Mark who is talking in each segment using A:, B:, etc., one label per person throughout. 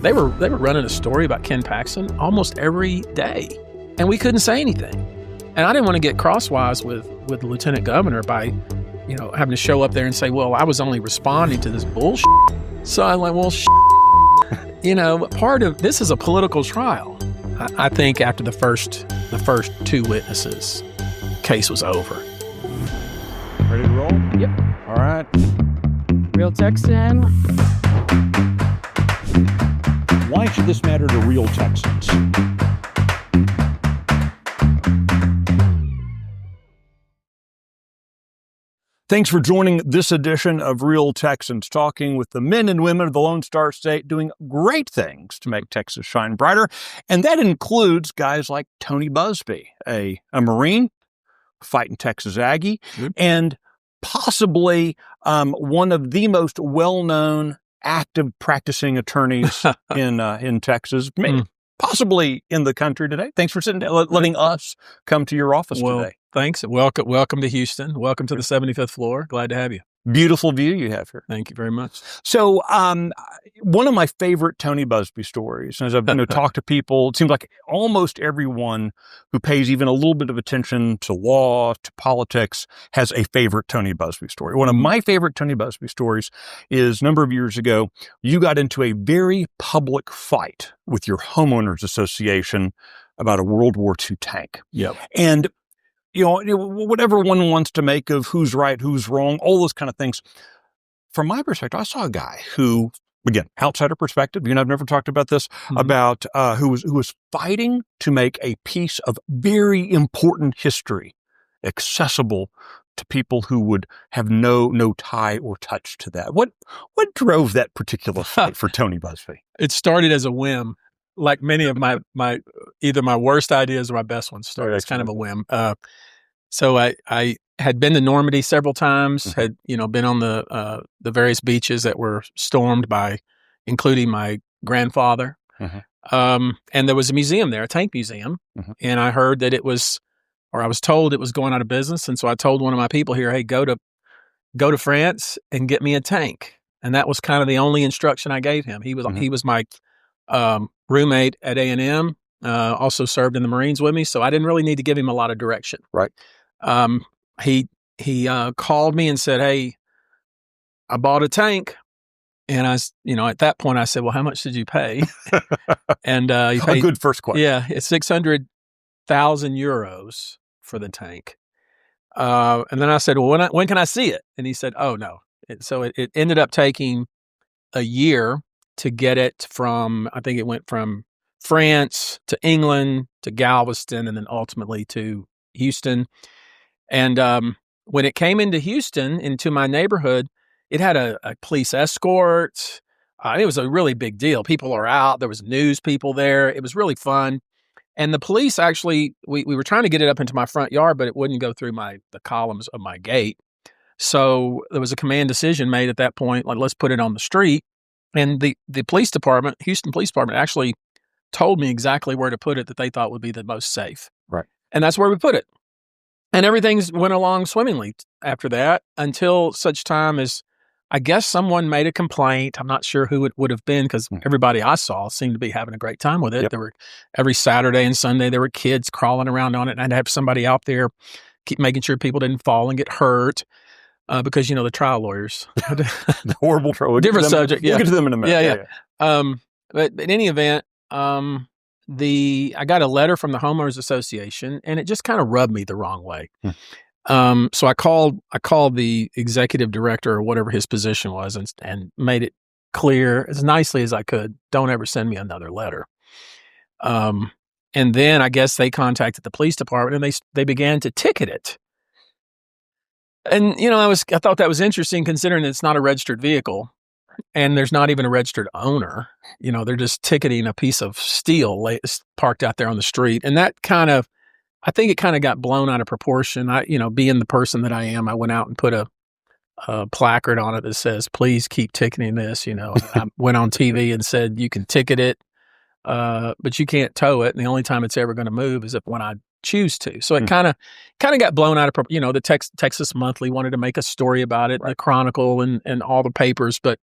A: They were running a story about Ken Paxton almost every day, and we couldn't say anything. And I didn't want to get crosswise with the lieutenant governor by, having to show up there and say, well, I was only responding to this bullshit. So I'm like, well, part of this is a political trial. I think after the first two witnesses, case was over.
B: Ready to roll?
A: Yep.
B: All right.
C: Real Texan.
B: Why should this matter to real Texans? Thanks for joining this edition of Real Texans, talking with the men and women of the Lone Star State doing great things to make Texas shine brighter. And that includes guys like Tony Buzbee, a Marine, fighting Texas Aggie, and possibly one of the most well-known active practicing attorneys in Texas, possibly in the country today. Thanks for letting us come to your office today.
A: Thanks. Welcome to Houston. Welcome to the 75th floor. Glad to have you.
B: Beautiful view you have here.
A: Thank you very much.
B: So one of my favorite Tony Buzbee stories, as I've talked to people, it seems like almost everyone who pays even a little bit of attention to law, to politics, has a favorite Tony Buzbee story. One of my favorite Tony Buzbee stories is a number of years ago, you got into a very public fight with your homeowners association about a World War II tank.
A: Yep.
B: And whatever one wants to make of who's right, who's wrong, all those kind of things. From my perspective, I saw a guy who, again, outsider perspective, I've never talked about this, about who was fighting to make a piece of very important history accessible to people who would have no tie or touch to that. What drove that particular fight for Tony Buzbee?
A: It started as a whim. Like many of my either my worst ideas or my best ones started as kind of a whim. So I had been to Normandy several times, had been on the various beaches that were stormed by, including my grandfather. And there was a museum there, a tank museum, and I heard that I was told it was going out of business. And so I told one of my people here, hey, go to France and get me a tank. And that was kind of the only instruction I gave him. He was my roommate at A&M, also served in the Marines with me, so I didn't really need to give him a lot of direction.
B: Right.
A: He called me and said, "Hey, I bought a tank," and at that point I said, "Well, how much did you pay?" And he paid
B: a good first question.
A: Yeah, it's 600,000 euros for the tank. And then I said, "Well, when can I see it?" And he said, "Oh no." So it ended up taking a year to get it from, I think it went from France to England to Galveston and then ultimately to Houston. And when it came into Houston, into my neighborhood, it had a police escort. It was a really big deal. People are out. There was news people there. It was really fun. And the police actually, we were trying to get it up into my front yard, but it wouldn't go through the columns of my gate. So there was a command decision made at that point, like, let's put it on the street. And the police department, Houston Police Department, actually told me exactly where to put it that they thought would be the most safe.
B: Right.
A: And that's where we put it. And everything went along swimmingly after that until such time as, I guess, someone made a complaint. I'm not sure who it would have been because everybody I saw seemed to be having a great time with it. Yep. There were every Saturday and Sunday, there were kids crawling around on it. And I'd have somebody out there keep making sure people didn't fall and get hurt. Because, the trial lawyers.
B: The horrible trial.
A: Different subject.
B: We'll get to them in a minute.
A: Yeah. But in any event, I got a letter from the homeowners association, and it just kind of rubbed me the wrong way. So I called the executive director or whatever his position was and made it clear as nicely as I could, don't ever send me another letter. And then I guess they contacted the police department and they began to ticket it. And, I thought that was interesting considering it's not a registered vehicle and there's not even a registered owner. They're just ticketing a piece of steel parked out there on the street. And that I think it kind of got blown out of proportion. Being the person that I am, I went out and put a placard on it that says, please keep ticketing this. I went on TV and said, you can ticket it, but you can't tow it. And the only time it's ever going to move is when I choose to. So it kind of got blown out of, the Texas Monthly wanted to make a story about it, the Chronicle and all the papers, but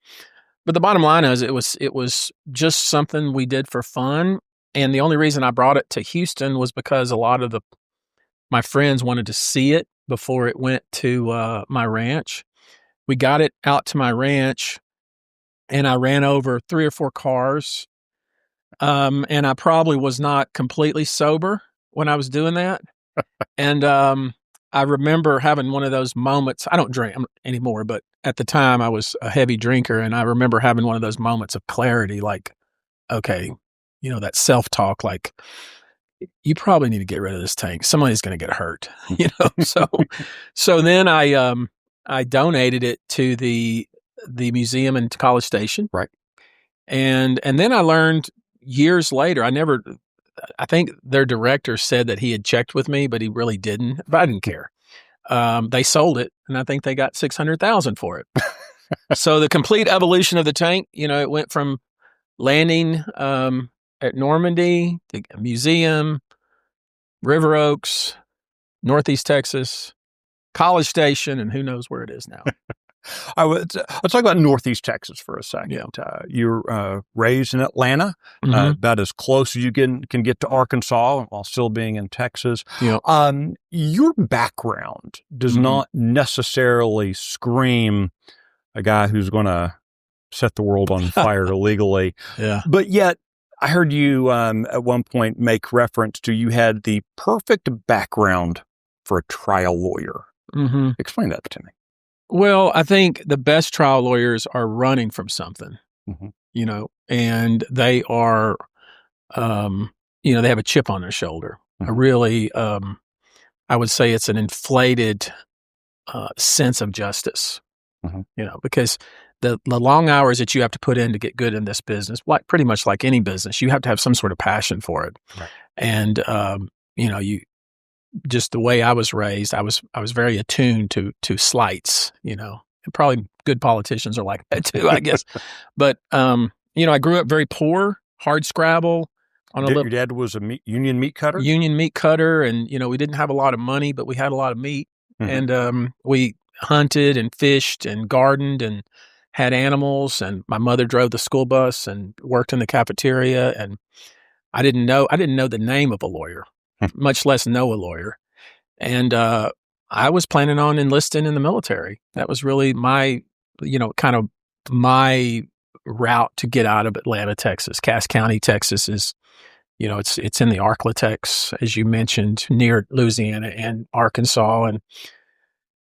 A: But the bottom line is it was just something we did for fun. And the only reason I brought it to Houston was because a lot of my friends wanted to see it before it went to my ranch. We got it out to my ranch, and I ran over 3 or 4 cars. And I probably was not completely sober when I was doing that. And I remember having one of those moments. I don't drink anymore, but at the time I was a heavy drinker, and I remember having one of those moments of clarity, like, okay, that self-talk, like, you probably need to get rid of this tank. Somebody's going to get hurt, So then I donated it to the museum in College Station.
B: Right.
A: And then I learned years later, I think their director said that he had checked with me, but he really didn't. But I didn't care. They sold it, and I think they got $600,000 for it. So the complete evolution of the tank, it went from landing at Normandy, the museum, River Oaks, Northeast Texas, College Station, and who knows where it is now.
B: Let's talk about Northeast Texas for a second.
A: Yeah.
B: You're raised in Atlanta, about as close as you can get to Arkansas while still being in Texas.
A: Yeah.
B: Your background does not necessarily scream a guy who's going to set the world on fire illegally.
A: Yeah.
B: But yet, I heard you at one point make reference to you had the perfect background for a trial lawyer.
A: Mm-hmm.
B: Explain that to me.
A: Well, I think the best trial lawyers are running from something, and they are, they have a chip on their shoulder.
B: Mm-hmm.
A: A really, I would say it's an inflated sense of justice, because the long hours that you have to put in to get good in this business, pretty much like any business, you have to have some sort of passion for it.
B: Right.
A: And, just the way I was raised, I was very attuned to slights, and probably good politicians are like that too, I guess. But, I grew up very poor, hard scrabble.
B: Your dad was a union meat cutter?
A: Union meat cutter. And, we didn't have a lot of money, but we had a lot of meat. Mm-hmm. And we hunted and fished and gardened and had animals. And my mother drove the school bus and worked in the cafeteria. And I didn't know the name of a lawyer, much less know a lawyer. And I was planning on enlisting in the military. That was really my, kind of my route to get out of Atlanta, Texas. Cass County, Texas is, it's in the Arklatex, as you mentioned, near Louisiana and Arkansas. And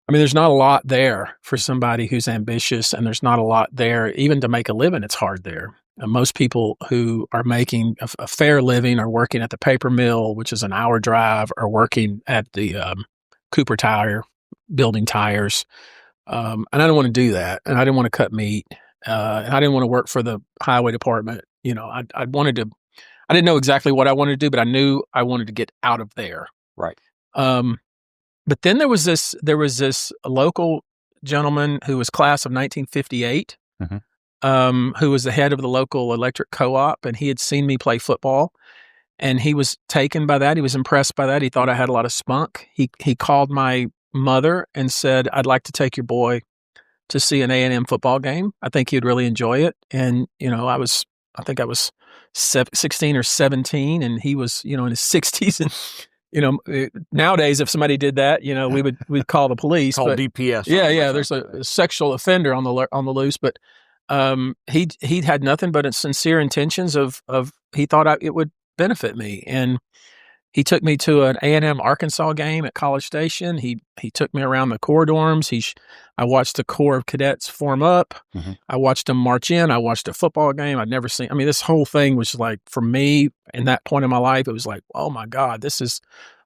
A: I mean, there's not a lot there for somebody who's ambitious, and there's not a lot there even to make a living. It's hard there. Most people who are making a fair living are working at the paper mill, which is an hour drive, or working at the Cooper Tire, building tires. And I didn't want to do that. And I didn't want to cut meat. And I didn't want to work for the highway department. I didn't know exactly what I wanted to do, but I knew I wanted to get out of there.
B: Right.
A: But then there was this local gentleman who was class of 1958. Mm-hmm. Who was the head of the local electric co-op, and he had seen me play football, and he was taken by that. He was impressed by that. He thought I had a lot of spunk. He called my mother and said, "I'd like to take your boy to see an A&M football game. I think he'd really enjoy it." And I think I was 16 or 17, and he was in his 60s. And nowadays, if somebody did that, we'd call the police.
B: Call DPS.
A: Yeah. There's a sexual offender on the loose, but. He had nothing but sincere intentions of he thought it would benefit me, and he took me to an A&M Arkansas game at College Station. He took me around the Corps dorms. I watched the Corps of Cadets form up. Mm-hmm. I watched them march in. I watched a football game I'd never seen. I mean, this whole thing was like, for me, in that point in my life, it was like, oh my God, this is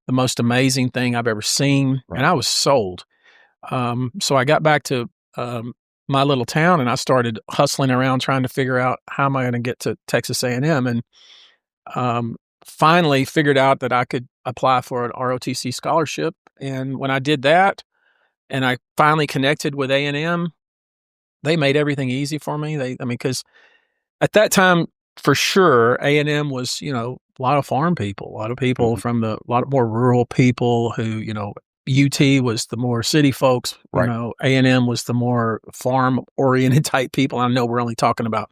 A: the most amazing thing I've ever seen, right. And I was sold. So I got back to my little town, and I started hustling around trying to figure out how am I going to get to Texas A&M, and finally figured out that I could apply for an ROTC scholarship. And when I did that, and I finally connected with A&M, they made everything easy for me. Because at that time, for sure, A&M was, a lot of farm people, a lot of people mm-hmm. from a lot more rural people who, UT was the more city folks, you
B: Right.
A: know, A&M was the more farm oriented type people. I know we're only talking about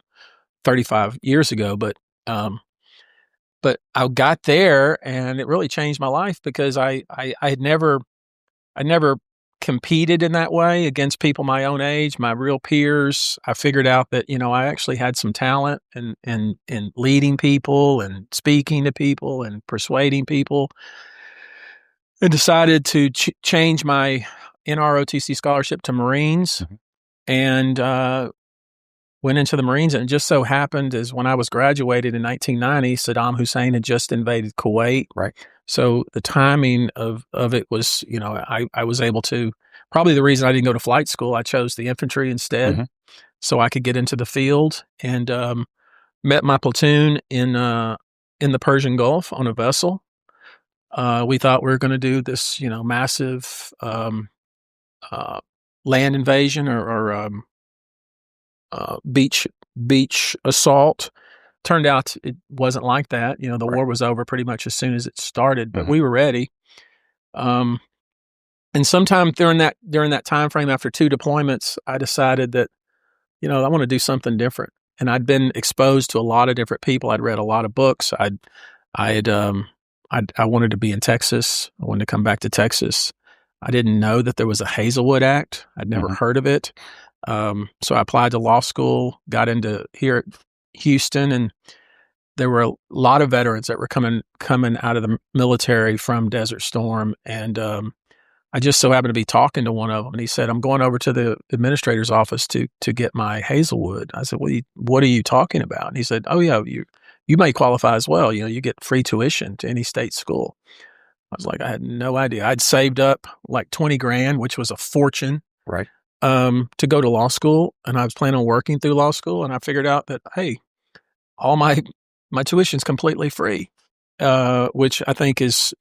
A: 35 years ago, but I got there and it really changed my life because I had never competed in that way against people my own age, my real peers. I figured out that, you know, I actually had some talent in leading people and speaking to people and persuading people, and decided to change my NROTC scholarship to Marines, and went into the Marines. And it just so happened is when I was graduated in 1990, Saddam Hussein had just invaded Kuwait.
B: Right.
A: So the timing of it was, you know, I was able to, probably the reason I didn't go to flight school, I chose the infantry instead so I could get into the field, and met my platoon in the Persian Gulf on a vessel. We thought we were going to do this, you know, massive land invasion or beach assault. Turned out it wasn't like that. You know, the war was over pretty much as soon as it started, but we were ready. And sometime during that time frame, after 2 deployments, I decided that, you know, I want to do something different. And I'd been exposed to a lot of different people. I'd read a lot of books. I wanted to be in Texas. I wanted to come back to Texas. I didn't know that there was a Hazelwood Act. I'd never heard of it. So I applied to law school, got into here at Houston, and there were a lot of veterans that were coming out of the military from Desert Storm. And I just so happened to be talking to one of them, and he said, "I'm going over to the administrator's office to get my Hazelwood." I said, what are you talking about? And he said, "Oh yeah, you may qualify as well. You know, you get free tuition to any state school." I was like, I had no idea. I'd saved up like 20 grand, which was a fortune,
B: Right.
A: to go to law school. And I was planning on working through law school. And I figured out that, hey, all my tuition's completely free, which I think is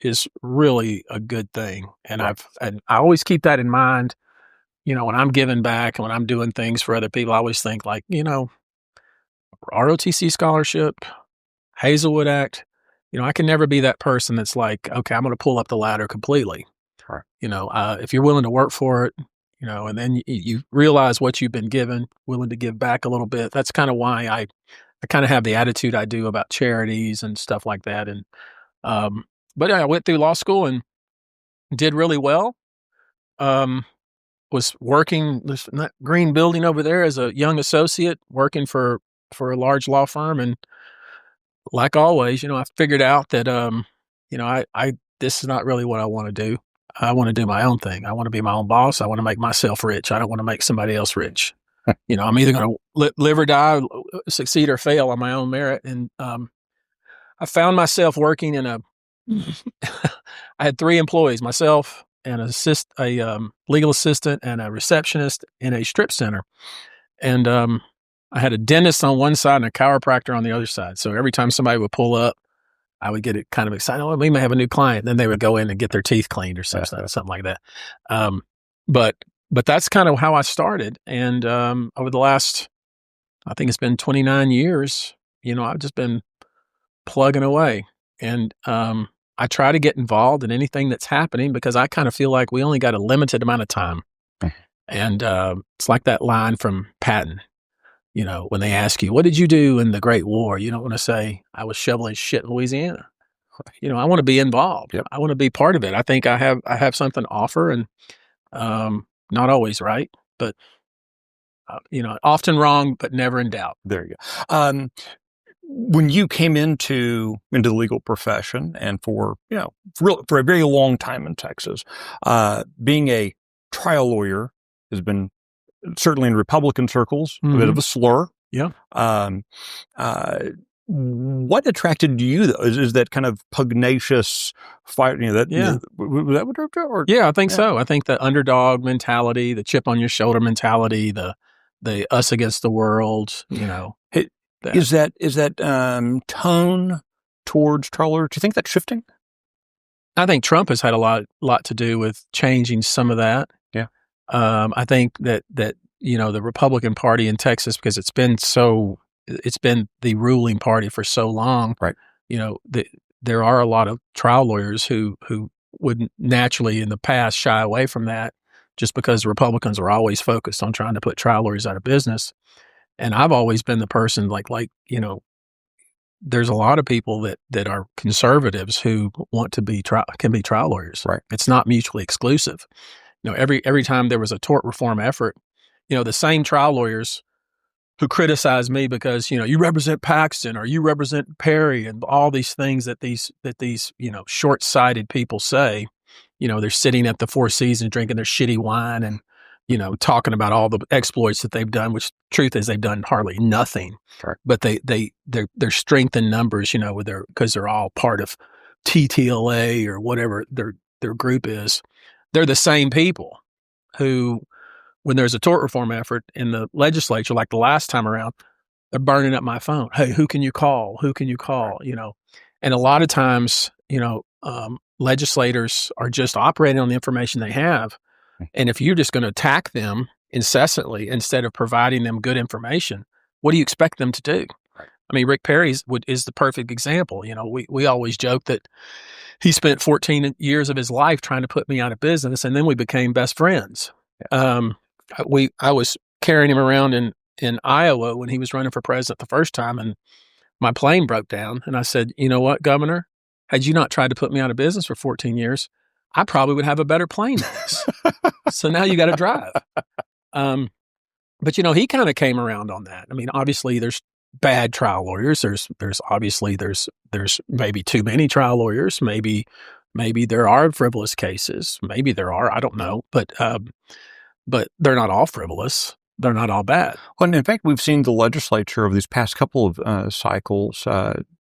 A: really a good thing. And I always keep that in mind. You know, when I'm giving back and when I'm doing things for other people, I always think like, you know, ROTC scholarship, Hazelwood Act, you know, I can never be that person that's like, okay, I'm going to pull up the ladder completely.
B: Right.
A: You know, if you're willing to work for it, you know, and then you realize what you've been given, willing to give back a little bit. That's kind of why I kind of have the attitude I do about charities and stuff like that. And, but I went through law school and did really well. Was working in that green building over there as a young associate, working for a large law firm. And like always, you know, I figured out that, you know, I this is not really what I want to do. I want to do my own thing. I want to be my own boss. I want to make myself rich. I don't want to make somebody else rich. You know, I'm either going to live or die, succeed or fail on my own merit. And I found myself working in a. I had 3 employees: myself and a legal assistant and a receptionist in a strip center, and I had a dentist on one side and a chiropractor on the other side. So every time somebody would pull up, I would get it kind of excited. Oh, we may have a new client. Then they would go in and get their teeth cleaned or something like that. But that's kind of how I started. And over the last, I think it's been 29 years, you know, I've just been plugging away. And I try to get involved in anything that's happening because I kind of feel like we only got a limited amount of time. And it's like that line from Patton. You know, when they ask you, what did you do in the Great War? You don't want to say, I was shoveling shit in Louisiana. You know, I want to be involved. Yep. I want to be part of it. I think I have something to offer, and not always right, but, you know, often wrong, but never in doubt.
B: There you go. When you came into the legal profession, and for a very long time in Texas, being a trial lawyer has been, certainly in Republican circles, a bit of a slur.
A: Yeah.
B: What attracted you, though? Is that kind of pugnacious fight? You know, that,
A: yeah.
B: Was that what drove you? Or?
A: Yeah, I think so. I think the underdog mentality, the chip on your shoulder mentality, the us against the world, you know.
B: Is that tone towards trial lawyers, do you think that's shifting?
A: I think Trump has had a lot to do with changing some of that.
B: Yeah.
A: I think that, you know, the Republican Party in Texas, because it's been the ruling party for so long.
B: Right.
A: You know, there are a lot of trial lawyers who would naturally in the past shy away from that just because Republicans are always focused on trying to put trial lawyers out of business. And I've always been the person there's a lot of people that are conservatives who want to be can be trial lawyers.
B: Right.
A: It's not mutually exclusive. Every time there was a tort reform effort, the same trial lawyers who criticize me because, you represent Paxton or you represent Perry and all these things that these short-sighted people say, they're sitting at the Four Seasons drinking their shitty wine and, talking about all the exploits that they've done, which truth is they've done hardly nothing.
B: Right.
A: But their strength in numbers, because they're all part of TTLA or whatever their group is. They're the same people who, when there's a tort reform effort in the legislature, like the last time around, they're burning up my phone. Hey, who can you call? Who can you call? And a lot of times, legislators are just operating on the information they have. And if you're just going to attack them incessantly instead of providing them good information, what do you expect them to do?
B: Right.
A: I mean, Rick Perry is the perfect example. We always joke that he spent 14 years of his life trying to put me out of business, and then we became best friends. Yeah. I was carrying him around in Iowa when he was running for president the first time, and my plane broke down. And I said, "You know what, Governor? Had you not tried to put me out of business for 14 years, I probably would have a better plane than this. So now you got to drive." But he kind of came around on that. I mean, obviously there's bad trial lawyers. There's maybe too many trial lawyers. Maybe there are frivolous cases. Maybe there are. I don't know. But they're not all frivolous. They're not all bad.
B: Well, and in fact, we've seen the legislature over these past couple of cycles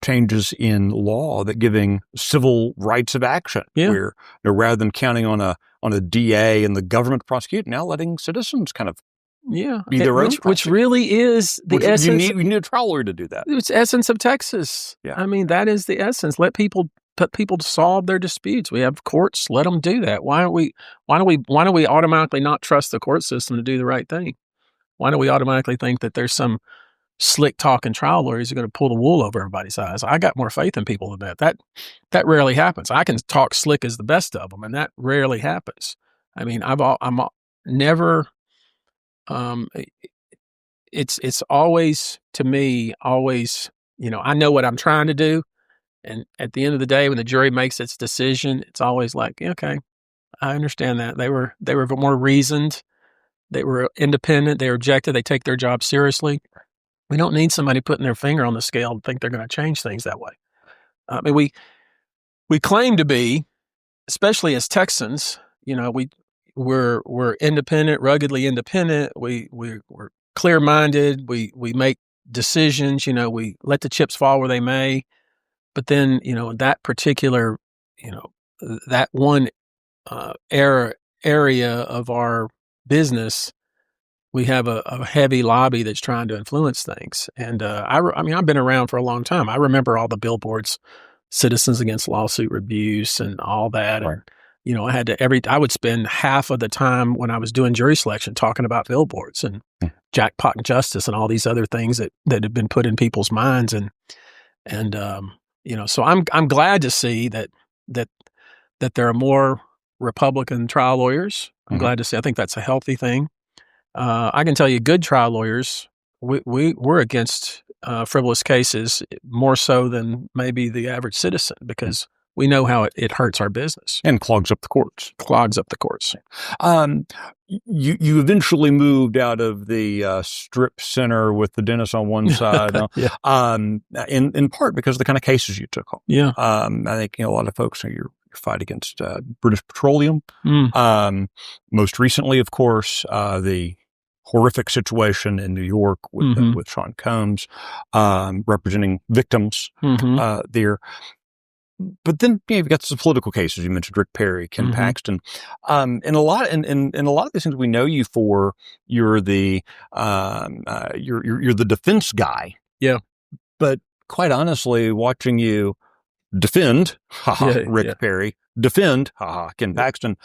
B: changes in law that giving civil rights of action, where rather than counting on a DA and the government to prosecute, now letting citizens kind of be their own,
A: which really is the essence.
B: You need a trial lawyer to do that.
A: It's the essence of Texas. Yeah. I mean, that is the essence. Let people solve their disputes. We have courts. Let them do that. Why do we automatically not trust the court system to do the right thing? Why do we automatically think that there's some slick talking trial lawyers who are going to pull the wool over everybody's eyes? I got more faith in people than that. That rarely happens. I can talk slick as the best of them, and that rarely happens. I mean, I'm never. It's always, to me, always. I know what I'm trying to do, and at the end of the day, when the jury makes its decision, it's always like, okay, I understand that they were more reasoned. They were independent. They were objective. They take their job seriously. We don't need somebody putting their finger on the scale to think they're going to change things that way. I mean, we claim to be, especially as Texans, we're independent, ruggedly independent. We're clear-minded. We make decisions. We let the chips fall where they may. But then, that particular, that one area of our business, we have a heavy lobby that's trying to influence things. And I mean, I've been around for a long time. I remember all the billboards, Citizens Against Lawsuit Reviews and all that.
B: Right.
A: And, I would spend half of the time when I was doing jury selection talking about billboards and jackpot and justice and all these other things that have been put in people's minds. And so I'm glad to see that there are more Republican trial lawyers. I'm glad to see. I think that's a healthy thing. I can tell you, good trial lawyers, we're against frivolous cases more so than maybe the average citizen, because we know how it hurts our business
B: and clogs up the courts. You eventually moved out of the strip center with the dentist on one side, in part because of the kind of cases you took on.
A: Yeah,
B: I think a lot of folks you fight against British Petroleum. Most recently, of course, the horrific situation in New York with Sean Combs representing victims there. But then you've got some political cases. You mentioned Rick Perry, Ken Paxton, and a lot of these things we know you for. You're the defense guy.
A: Yeah,
B: but quite honestly, watching you defend Rick Perry, defend Ken Paxton,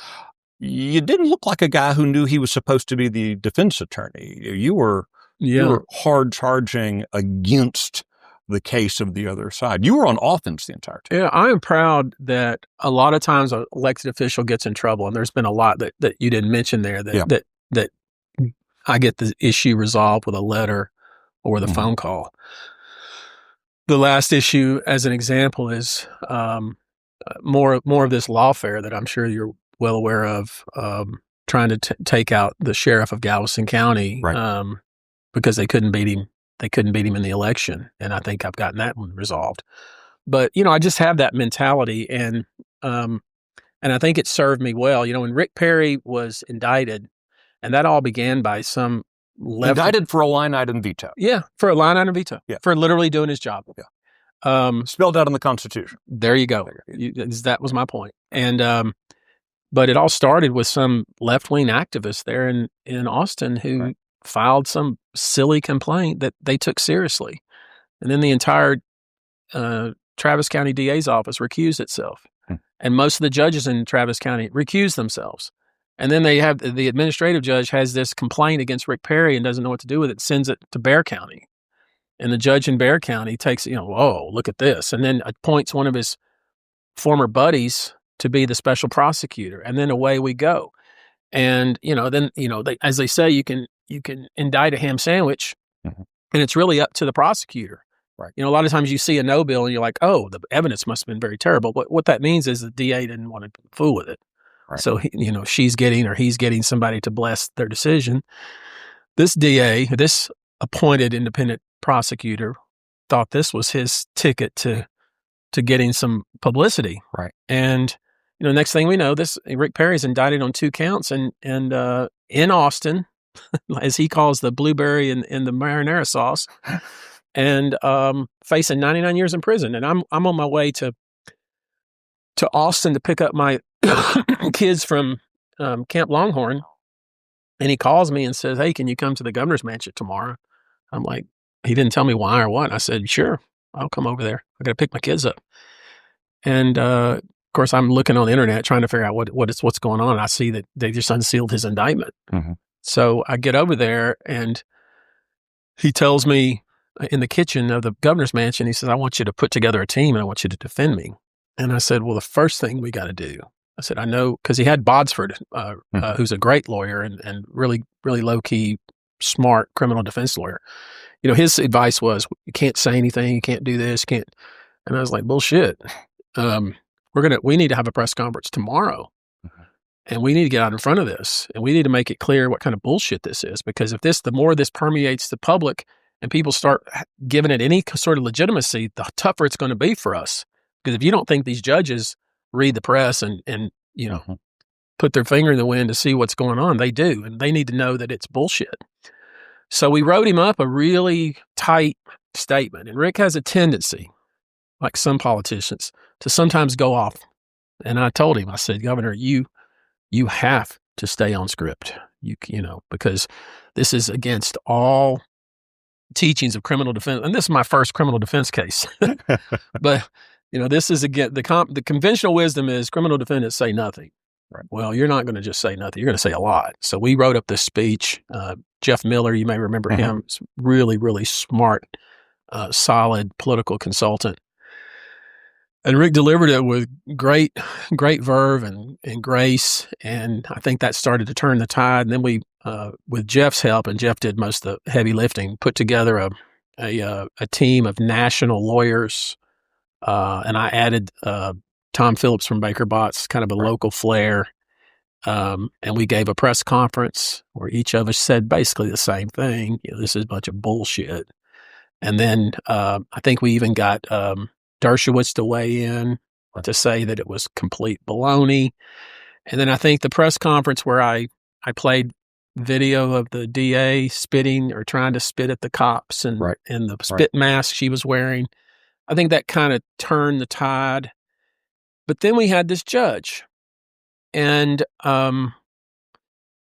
B: you didn't look like a guy who knew he was supposed to be the defense attorney. You were hard charging against the case of the other side. You were on offense the entire time.
A: Yeah, I am proud that a lot of times an elected official gets in trouble, and there's been a lot that you didn't mention there that I get the issue resolved with a letter or with a phone call. The last issue, as an example, is more of this lawfare that I'm sure you're well aware of, trying to take out the sheriff of Galveston County because they couldn't beat him. They couldn't beat him in the election, and I think I've gotten that one resolved. But I just have that mentality, and I think it served me well. When Rick Perry was indicted, and that all began by some
B: indicted for a line item veto.
A: Yeah, for a line item veto. Yeah, for literally doing his job.
B: Yeah, spelled out in the Constitution.
A: There you go. That was my point. And but it all started with some left-wing activist there in Austin who filed some silly complaint that they took seriously. And then the entire Travis County DA's office recused itself. And most of the judges in Travis County recused themselves. And then they have the administrative judge has this complaint against Rick Perry and doesn't know what to do with it, sends it to Bexar County. And the judge in Bexar County takes, whoa, look at this. And then appoints one of his former buddies to be the special prosecutor. And then away we go. And, as they say, you can indict a ham sandwich, and it's really up to the prosecutor. Right. A lot of times you see a no bill and you're like, oh, the evidence must have been very terrible. But what that means is the DA didn't want to fool with it. Right. So, she's getting or he's getting somebody to bless their decision. This DA, this appointed independent prosecutor, thought this was his ticket to getting some publicity. Right. And, next thing we know, this Rick Perry's indicted on 2 counts and in Austin, as he calls the blueberry and the marinara sauce, and facing 99 years in prison. And I'm on my way to Austin to pick up my kids from Camp Longhorn, and he calls me and says, "Hey, can you come to the governor's mansion tomorrow?" I'm like, he didn't tell me why or what. I said, "Sure, I'll come over there. I got to pick my kids up." And of course, I'm looking on the internet trying to figure out what's going on. I see that they just unsealed his indictment. So I get over there, and he tells me in the kitchen of the governor's mansion, he says, "I want you to put together a team, and I want you to defend me." And I said, "Well, the first thing we got to do," I said, "I know," because he had Bodsford, who's a great lawyer and really, really low-key, smart criminal defense lawyer. His advice was, you can't say anything, you can't do this, can't. And I was like, bullshit. We need to have a press conference tomorrow, and we need to get out in front of this, and we need to make it clear what kind of bullshit this is, because the more this permeates the public and people start giving it any sort of legitimacy, the tougher it's going to be for us. Because if you don't think these judges read the press and put their finger in the wind to see what's going on, they do, and they need to know that it's bullshit. So we wrote him up a really tight statement, and Rick has a tendency, like some politicians, to sometimes go off. And I told him, I said, "Governor, you have to stay on script, because this is against all teachings of criminal defense, and this is my first criminal defense case." But this is again the conventional wisdom is criminal defendants say nothing. Right. Well, you're not going to just say nothing. You're going to say a lot. So we wrote up this speech. Jeff Miller, you may remember him, really, really smart, solid political consultant. And Rick delivered it with great verve and grace. And I think that started to turn the tide. And then we, with Jeff's help, and Jeff did most of the heavy lifting, put together a team of national lawyers. And I added Tom Phillips from Baker Botts, kind of a local flair. And we gave a press conference where each of us said basically the same thing. This is a bunch of bullshit. And then I think we even got Dershowitz to weigh in to say that it was complete baloney. And then I think the press conference where I played video of the DA spitting or trying to spit at the cops and the spit mask she was wearing, I think that kind of turned the tide. But then we had this judge, and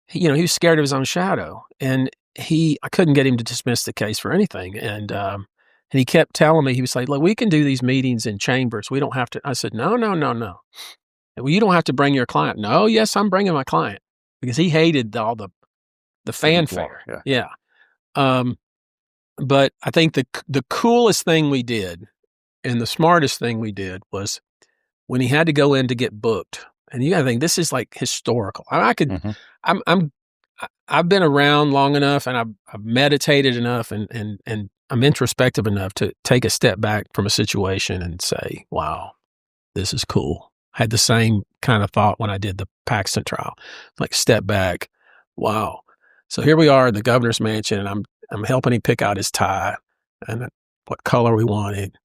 A: he was scared of his own shadow, and I couldn't get him to dismiss the case for anything. And he kept telling me, he was like, "Look, we can do these meetings in chambers. We don't have to." I said, No. "Well, you don't have to bring your client." "No, yes, I'm bringing my client," because he hated all the fanfare. Yeah. But I think the coolest thing we did and the smartest thing we did was when he had to go in to get booked. And you got to think this is like historical. I've been around long enough, and I've meditated enough, and I'm introspective enough to take a step back from a situation and say, "Wow, this is cool." I had the same kind of thought when I did the Paxton trial. Like, step back, wow. So here we are in the governor's mansion, and I'm helping him pick out his tie and what color we wanted.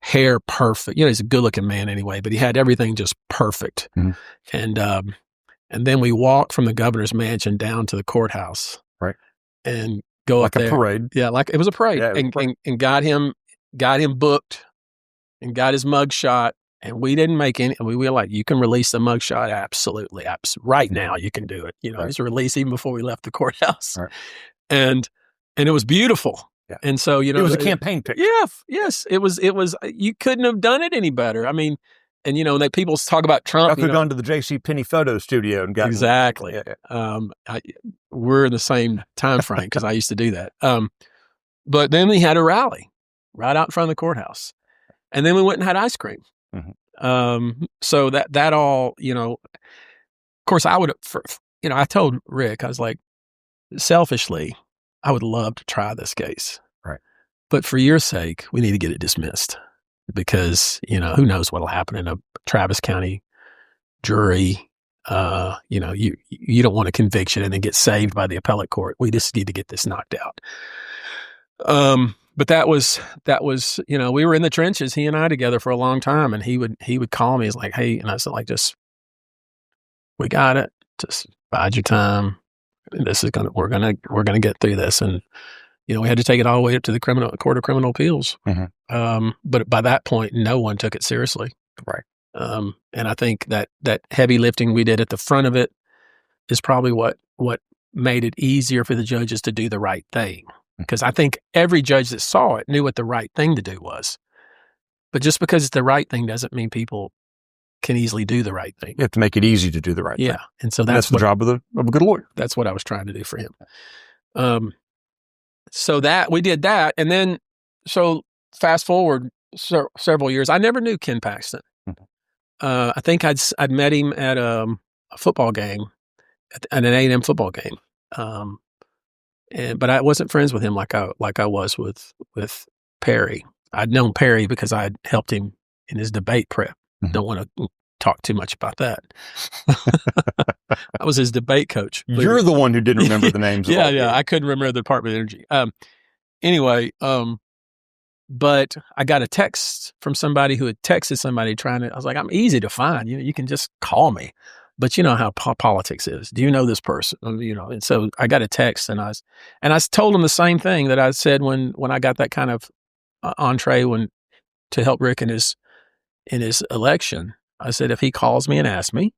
A: Hair perfect. He's a good-looking man anyway, but he had everything just perfect. Mm-hmm. And then we walked from the governor's mansion down to the courthouse,
B: right,
A: and go
B: like
A: up there.
B: A parade.
A: Yeah, like it was a parade, and got him booked, and got his mug shot. And we didn't make any. We were like, you can release the mug shot, absolutely, right now you can do it. It was released even before we left the courthouse, right. and it was beautiful. Yeah. And so, it
B: was a campaign picture.
A: Yeah, yes, it was. You couldn't have done it any better. I mean, and people talk about Trump.
B: I could have gone to the J.C. Penney photo studio and gotten
A: exactly. We're in the same time frame because I used to do that. But then we had a rally right out in front of the courthouse, and then we went and had ice cream. Mm-hmm. So that all, of course, I would. I told Rick, I was like, selfishly, I would love to try this case.
B: Right.
A: But for your sake, we need to get it dismissed because, who knows what'll happen in a Travis County jury. You don't want a conviction and then get saved by the appellate court. We just need to get this knocked out. But that was, we were in the trenches, he and I together for a long time, and he would call me. He's like, hey, and I said, like, we got it. Just bide your time. We're gonna get through this, and we had to take it all the way up to the Court of Criminal Appeals. Mm-hmm. But by that point, no one took it seriously,
B: right?
A: And I think that heavy lifting we did at the front of it is probably what made it easier for the judges to do the right thing. Because I think every judge that saw it knew what the right thing to do was. But just because it's the right thing doesn't mean people can easily do the right thing.
B: You have to make it easy to do the right thing.
A: Yeah. And so that's
B: the job of a good lawyer.
A: That's what I was trying to do for him. So that we did that. And then, so fast forward several years, I never knew Ken Paxton. Mm-hmm. I think I'd met him at a football game, at an A&M football game. But I wasn't friends with him like I was with Perry. I'd known Perry because I had helped him in his debate prep. Mm-hmm. Don't want to talk too much about that. I was his debate coach.
B: You're the one who didn't remember the names.
A: Yeah. I couldn't remember the Department of Energy. Anyway, but I got a text from somebody who had texted somebody I was like, I'm easy to find. You can just call me. But you know how politics is. Do you know this person? And so I got a text, and I told him the same thing that I said when I got that kind of entree to help Rick in his election. I said, if he calls me and asks me,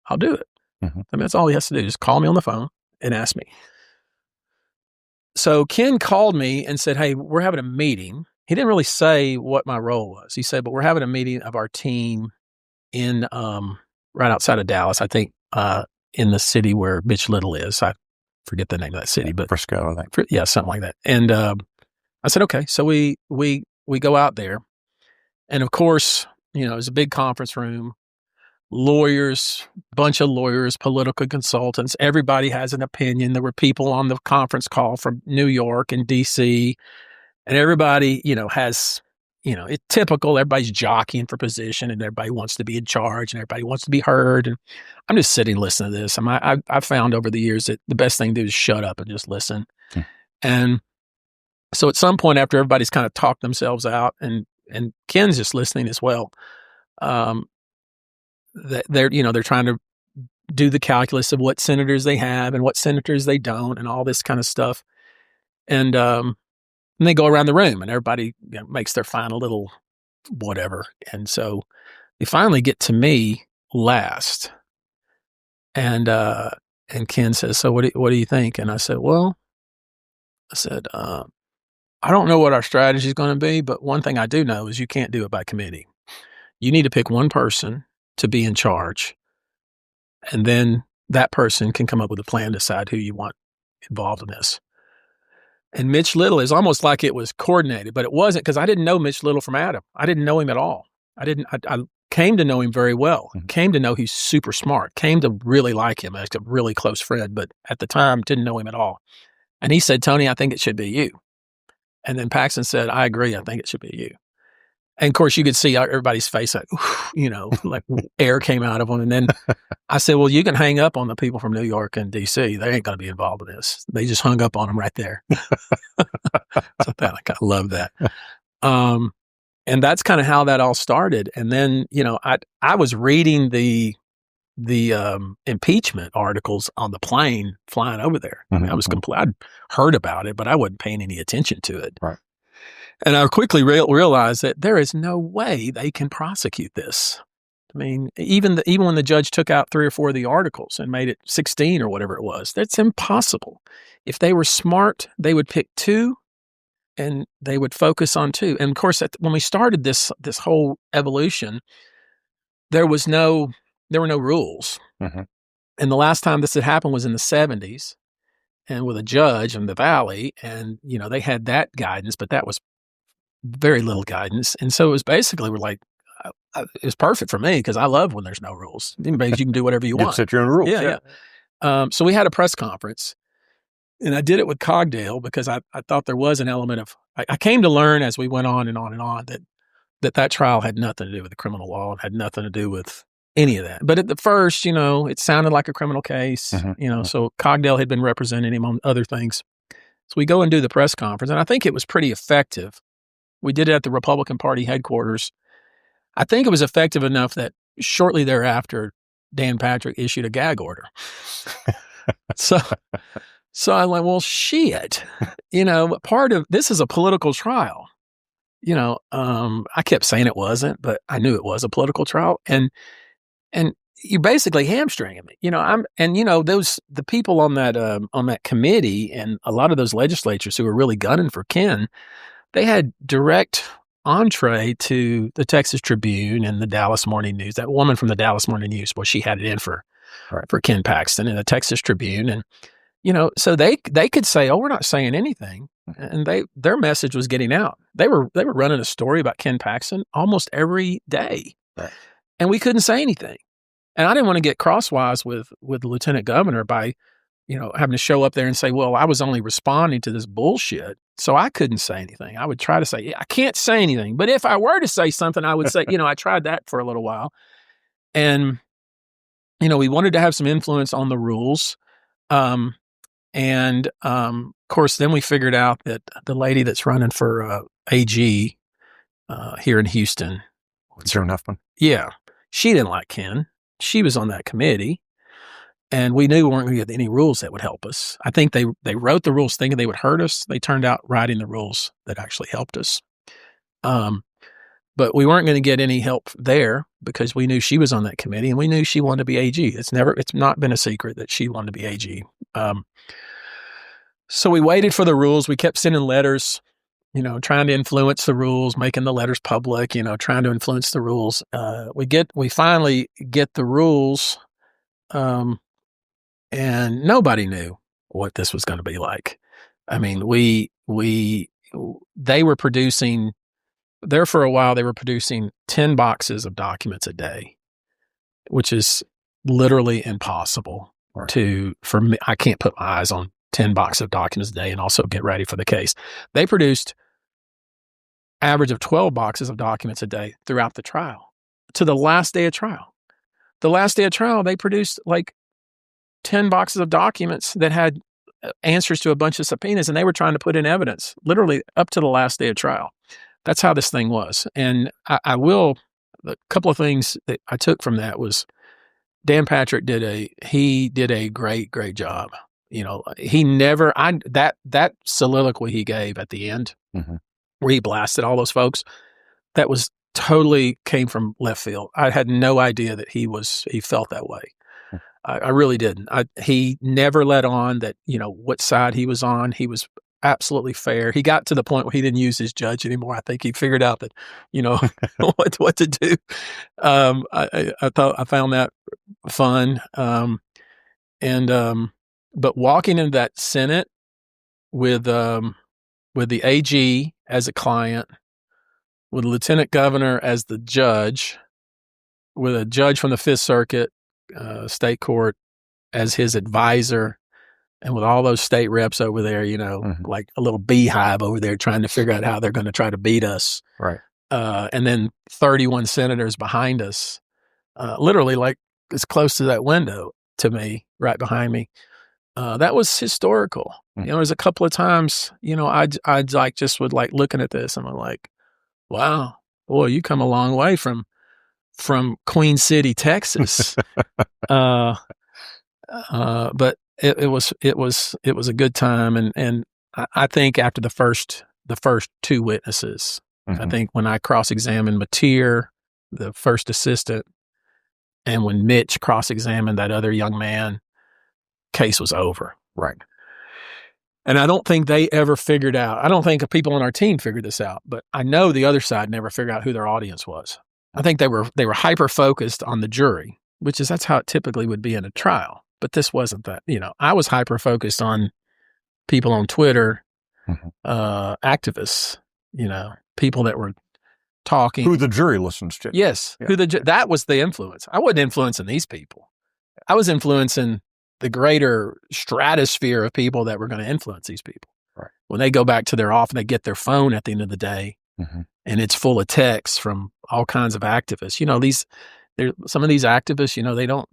A: I'll do it. Mm-hmm. I mean, that's all he has to do. Just call me on the phone and ask me. So Ken called me and said, hey, we're having a meeting. He didn't really say what my role was. He said, but we're having a meeting of our team in right outside of Dallas, I think, in the city where Bitch Little is. I forget the name of that city, but
B: Frisco, I think.
A: Yeah, something like that. And I said, okay. So we go out there, and of course, it was a big conference room, lawyers, bunch of lawyers, political consultants. Everybody has an opinion. There were people on the conference call from New York and DC, and everybody, has. It's typical. Everybody's jockeying for position, and everybody wants to be in charge, and everybody wants to be heard. And I'm just sitting listening to this. I've found over the years that the best thing to do is shut up and just listen. Hmm. And so at some point, after everybody's kind of talked themselves out, and Ken's just listening as well, they're trying to do the calculus of what senators they have and what senators they don't, and all this kind of stuff. And they go around the room, and everybody makes their final little whatever. And so they finally get to me last. And Ken says, so what do you think? And I said, I don't know what our strategy is going to be, but one thing I do know is you can't do it by committee. You need to pick one person to be in charge, and then that person can come up with a plan, decide who you want involved in this. And Mitch Little is almost like it was coordinated, but it wasn't, because I didn't know Mitch Little from Adam. I didn't know him at all. I came to know him very well, came to know he's super smart, came to really like him as a really close friend, but at the time didn't know him at all. And he said, Tony, I think it should be you. And then Paxton said, I agree, I think it should be you. And of course, you could see everybody's face, like, like air came out of them. And then I said, well, you can hang up on the people from New York and D.C. They ain't going to be involved in this. They just hung up on them right there. So I love that. And that's kind of how that all started. And then, I was reading the impeachment articles on the plane flying over there. I mean, I'd heard about it, but I wasn't paying any attention to it.
B: Right.
A: And I quickly realized that there is no way they can prosecute this. I mean, even when the judge took out 3 or 4 of the articles and made it 16 or whatever it was, that's impossible. If they were smart, they would pick 2 and they would focus on 2. And of course, when we started this whole evolution, there were no rules. And the last time this had happened was in the 70s, and with a judge in the Valley, and they had that guidance, but that was very little guidance. And so it was basically, it was perfect for me, because I love when there's no rules. You can do whatever you want.
B: Set your own rules.
A: Yeah. So we had a press conference, and I did it with Cogdale because I thought there was an element of, I came to learn as we went on and on and on that trial had nothing to do with the criminal law and had nothing to do with any of that. But at the first, it sounded like a criminal case, so Cogdale had been representing him on other things. So we go and do the press conference, and I think it was pretty effective. We did it at the Republican Party headquarters. I think it was effective enough that shortly thereafter, Dan Patrick issued a gag order. So I'm like, well, shit, part of this is a political trial. I kept saying it wasn't, but I knew it was a political trial. And you're basically hamstringing me, the people on that committee and a lot of those legislators who were really gunning for Ken, they had direct entree to the Texas Tribune and the Dallas Morning News. That woman from the Dallas Morning News, she had it in for Ken Paxton and the Texas Tribune. And, so they could say, oh, we're not saying anything. And their message was getting out. They were running a story about Ken Paxton almost every day. Right. And we couldn't say anything. And I didn't want to get crosswise with the lieutenant governor by, having to show up there and say, well, I was only responding to this bullshit, so I couldn't say anything. I would try to say, yeah, I can't say anything. But if I were to say something, I would say, I tried that for a little while. And, we wanted to have some influence on the rules. Of course, then we figured out that the lady that's running for AG here in Houston.
B: Sarah Huffman?
A: Yeah. She didn't like Ken. She was on that committee. And we knew we weren't going to get any rules that would help us. I think they wrote the rules thinking they would hurt us. They turned out writing the rules that actually helped us. But we weren't going to get any help there because we knew she was on that committee and we knew she wanted to be AG. It's not been a secret that she wanted to be AG. So we waited for the rules. We kept sending letters, trying to influence the rules, making the letters public, trying to influence the rules. We finally get the rules. And nobody knew what this was going to be like. I mean, they were producing, there for a while, they were producing 10 boxes of documents a day, which is literally impossible for me. I can't put my eyes on 10 boxes of documents a day and also get ready for the case. They produced average of 12 boxes of documents a day throughout the trial to the last day of trial. The last day of trial, they produced 10 boxes of documents that had answers to a bunch of subpoenas, and they were trying to put in evidence literally up to the last day of trial. That's how this thing was. And a couple of things that I took from that was Dan Patrick did a great, great job. He never, that soliloquy he gave at the end where he blasted all those folks, that was totally came from left field. I had no idea that he felt that way. I really didn't. He never let on that, what side he was on. He was absolutely fair. He got to the point where he didn't use his judge anymore. I think he figured out that, what to do. I found that fun. But walking into that Senate with with the AG as a client, with the lieutenant governor as the judge, with a judge from the Fifth Circuit state court as his advisor, and with all those state reps over there, like a little beehive over there trying to figure out how they're going to try to beat us.
B: Right.
A: And then 31 senators behind us, literally like as close to that window to me, right behind me. That was historical. There's a couple of times, I'd like just would like looking at this and I'm like, wow, boy, you come a long way from Queen City, Texas. But it was a good time. And I think after the first two witnesses, I think when I cross-examined Mateer, the first assistant, and when Mitch cross-examined that other young man, case was over.
B: Right.
A: And I don't think they ever figured out, I don't think people on our team figured this out, but I know the other side never figured out who their audience was. I think they were hyper-focused on the jury, that's how it typically would be in a trial. But this wasn't that. I was hyper-focused on people on Twitter, activists, people that were talking.
B: Who the jury listens to.
A: Yes.
B: Yeah.
A: That was the influence. I wasn't influencing these people. I was influencing the greater stratosphere of people that were going to influence these people.
B: Right. When
A: they go back to their office, they get their phone at the end of the day, and it's full of texts from all kinds of activists. Some of these activists,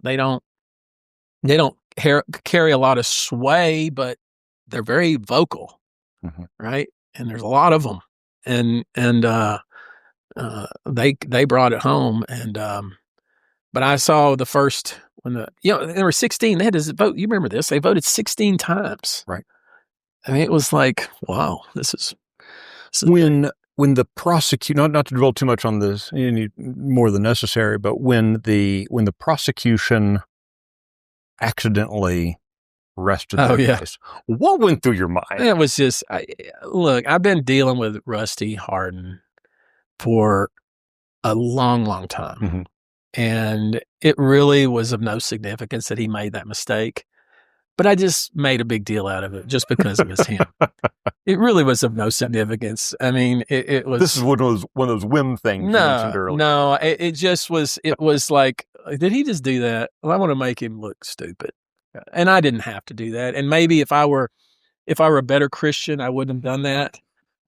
A: they don't carry a lot of sway, but they're very vocal, right? And there's a lot of them, and they brought it home. And but I saw the first when there were 16. They had to vote. You remember this? They voted 16 times.
B: Right.
A: I mean, it was like, wow, this is
B: when the prosecution, not to dwell too much on this any more than necessary, but when the prosecution accidentally arrested the case, what went through your mind?
A: It was just, look, I've been dealing with Rusty Hardin for a long, long time. And it really was of no significance that he made that mistake. But I just made a big deal out of it just because it was him. It really was of no significance. I mean, it was.
B: This is one of those whim things you mentioned earlier.
A: No, it just was. It was like, did he just do that? Well, I want to make him look stupid, and I didn't have to do that. And maybe if I were a better Christian, I wouldn't have done that.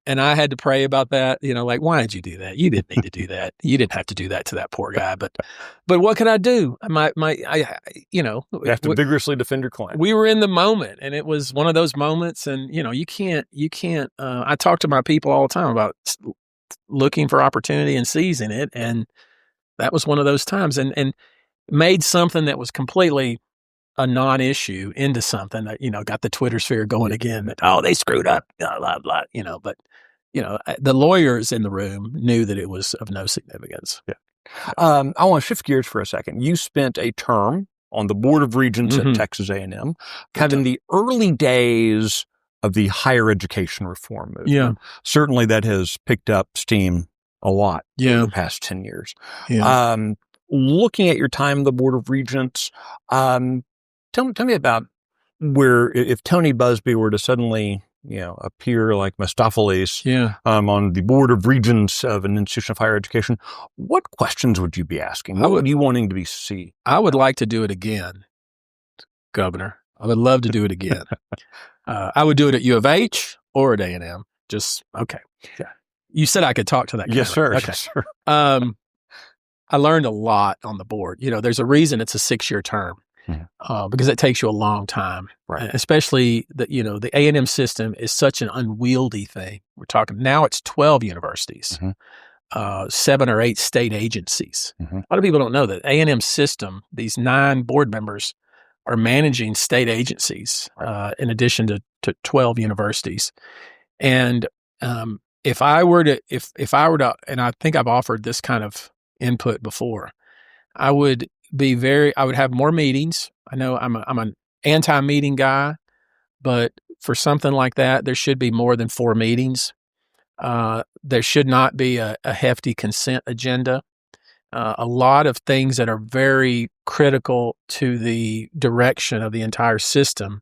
A: And I had to pray about that, like, why did you do that? You didn't need to do that. You didn't have to do that to that poor guy. But what could I do? You
B: have to vigorously defend your client.
A: We were in the moment, and it was one of those moments. And, you can't, I talk to my people all the time about looking for opportunity and seizing it. And that was one of those times and made something that was completely a non-issue into something that, got the Twitter sphere going again. That, they screwed up, blah, blah, blah, but, the lawyers in the room knew that it was of no significance.
B: Yeah. I want to shift gears for a second. You spent a term on the Board of Regents at Texas A&M, kind of in the early days of the higher education reform movement.
A: Yeah.
B: Certainly that has picked up steam a lot in the past 10 years.
A: Yeah.
B: Looking at your time on the Board of Regents, tell me about where, if Tony Buzbee were to suddenly, appear like Mephistopheles on the Board of Regents of an institution of higher education, what questions would you be asking? What would you wanting to be see?
A: I would like to do it again, Governor. I would love to do it again. I would do it at U of H or at A&M. Just, okay. Yeah. You said I could talk to that camera.
B: Yes, sir.
A: Okay.
B: Yes, sir.
A: I learned a lot on the board. There's a reason it's a 6-year term. Because it takes you a long time,
B: right?
A: Especially the A&M system is such an unwieldy thing. We're talking now it's 12 universities, 7 or 8 state agencies. A lot of people don't know that A&M system, these 9 board members are managing state agencies in addition to 12 universities. And if I were to, and I think I've offered this kind of input before, I would have more meetings. I know I'm an anti-meeting guy, but for something like that, there should be more than 4 meetings. There should not be a hefty consent agenda. A lot of things that are very critical to the direction of the entire system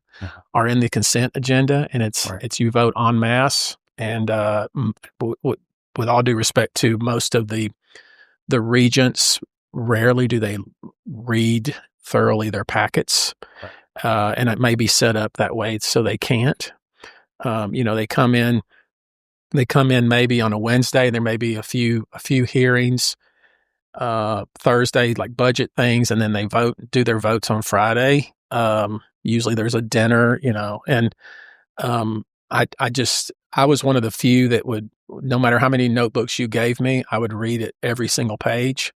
A: are in the consent agenda, and it's you vote en masse. And with all due respect to most of the regents, rarely do they read thoroughly their packets. Right. And it may be set up that way so they can't. They come in maybe on a Wednesday. There may be a few hearings. Thursday, like budget things, and then they do their votes on Friday. Usually there's a dinner, and I was one of the few that would, no matter how many notebooks you gave me, I would read it every single page.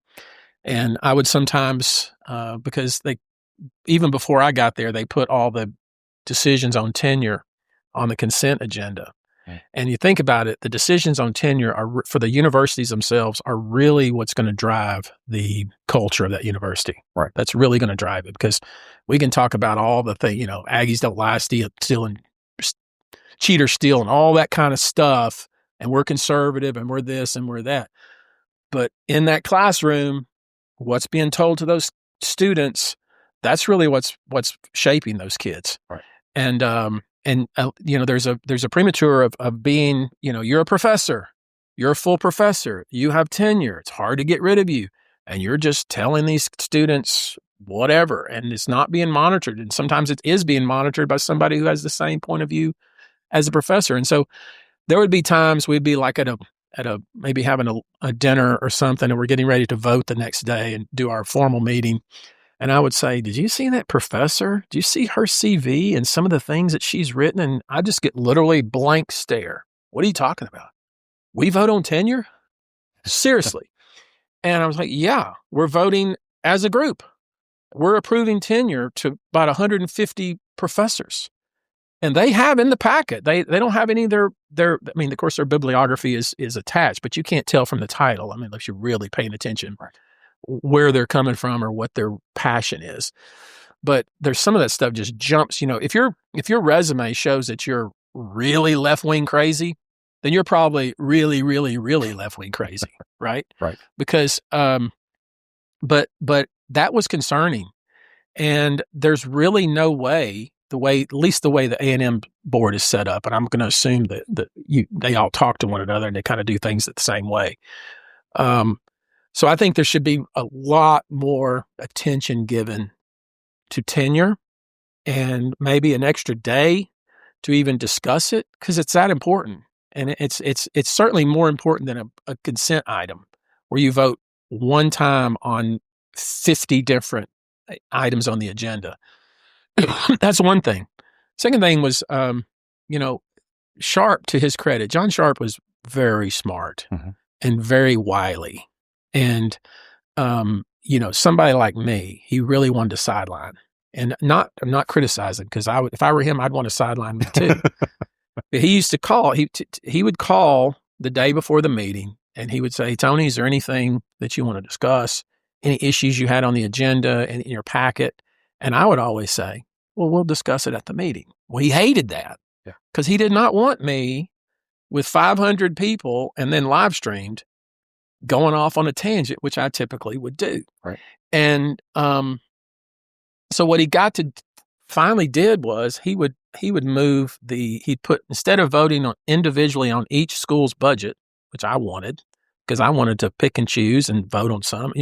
A: And I would sometimes, because even before I got there, they put all the decisions on tenure on the consent agenda. Okay. And you think about it, the decisions on tenure are, for the universities themselves, are really what's going to drive the culture of that university. Right. That's really going to drive it, because we can talk about all the things, Aggies don't lie, steal, and cheaters steal, and all that kind of stuff. And we're conservative, and we're this, and we're that. But in that classroom, what's being told to those students, that's really what's shaping those kids. Right. And there's a premature of being, you're a professor, you're a full professor, you have tenure, it's hard to get rid of you, and you're just telling these students whatever, and it's not being monitored. And sometimes it is being monitored by somebody who has the same point of view as a professor. And so there would be times we'd be like at a maybe having a dinner or something, and we're getting ready to vote the next day and do our formal meeting. And I would say, did you see that professor? Do you see her CV and some of the things that she's written? And I just get literally blank stare. What are you talking about? We vote on tenure? Seriously. And I was like, yeah, we're voting as a group. We're approving tenure to about 150 professors. And they have in the packet, they don't have any of their, of course, their bibliography is attached, but you can't tell from the title. Unless you're really paying attention. Right. Where they're coming from or what their passion is. But there's some of that stuff just jumps, if your resume shows that you're really left-wing crazy, then you're probably really, really, really left-wing crazy, right? Right. Because, but that was concerning. And there's really no way, at least the way the A&M board is set up, and I'm going to assume that they all talk to one another and they kind of do things the same way. So I think there should be a lot more attention given to tenure, and maybe an extra day to even discuss it, because it's that important. And it's certainly more important than a consent item where you vote one time on 50 different items on the agenda. That's one thing. Second thing was, Sharp, to his credit, John Sharp was very smart and very wily. And, somebody like me, he really wanted to sideline. And I'm not criticizing, because if I were him, I'd want to sideline me too. But he used to call, he would call the day before the meeting, and he would say, Tony, is there anything that you want to discuss? Any issues you had on the agenda and in your packet? And I would always say, well, we'll discuss it at the meeting. Well, he hated that, because he did not want me with 500 people and then live streamed going off on a tangent, which I typically would do. Right. And so what he got to finally did was he would move he'd put, instead of voting on individually on each school's budget, which I wanted, because I wanted to pick and choose and vote on some,